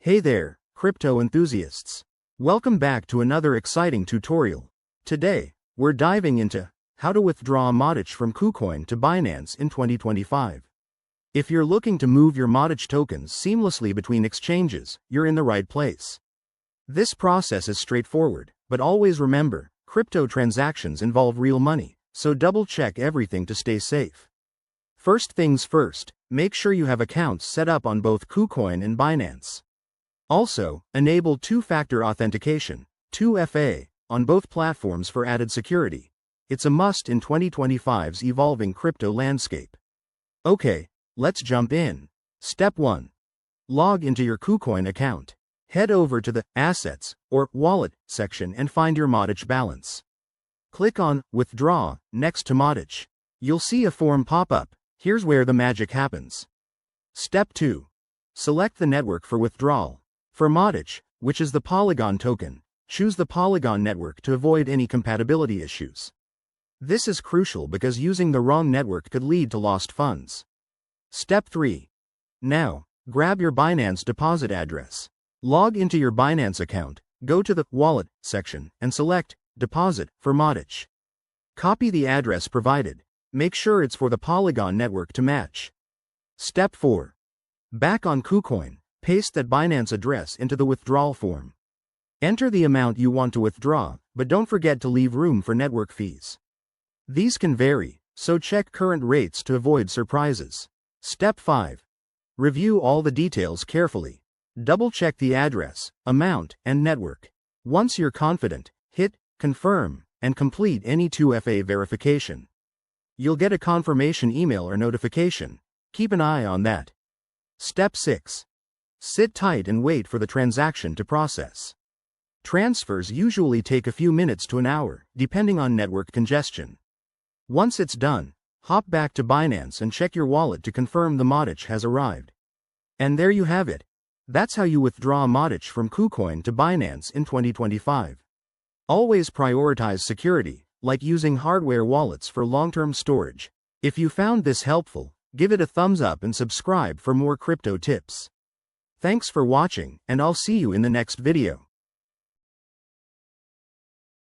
Hey there, crypto enthusiasts. Welcome back to another exciting tutorial. Today, we're diving into how to withdraw Matic from Kucoin to Binance in 2025. If you're looking to move your Matic tokens seamlessly between exchanges, you're in the right place. This process is straightforward, but always remember, crypto transactions involve real money, so double-check everything to stay safe. First things first, make sure you have accounts set up on both Kucoin and Binance. Also, enable two-factor authentication, 2FA, on both platforms for added security. It's a must in 2025's evolving crypto landscape. Okay, let's jump in. Step 1. Log into your Kucoin account. Head over to the Assets or Wallet section and find your Matic balance. Click on Withdraw next to Matic. You'll see a form pop up. Here's where the magic happens. Step 2. Select the network for withdrawal. For Matic, which is the Polygon token, choose the Polygon network to avoid any compatibility issues. This is crucial because using the wrong network could lead to lost funds. Step 3. Now, grab your Binance deposit address. Log into your Binance account, go to the Wallet section, and select Deposit for Matic. Copy the address provided. Make sure it's for the Polygon network to match. Step 4. Back on Kucoin, paste that Binance address into the withdrawal form. Enter the amount you want to withdraw, but don't forget to leave room for network fees. These can vary, so check current rates to avoid surprises. Step 5. Review all the details carefully. Double-check the address, amount, and network. Once you're confident, hit Confirm and complete any 2FA verification. You'll get a confirmation email or notification. Keep an eye on that. Step 6. Sit tight and wait for the transaction to process. Transfers usually take a few minutes to an hour, depending on network congestion. Once it's done, hop back to Binance and check your wallet to confirm the Matic has arrived. And there you have it. That's how you withdraw Matic from Kucoin to Binance in 2025. Always prioritize security, like using hardware wallets for long-term storage. If you found this helpful, give it a thumbs up and subscribe for more crypto tips. Thanks for watching, and I'll see you in the next video.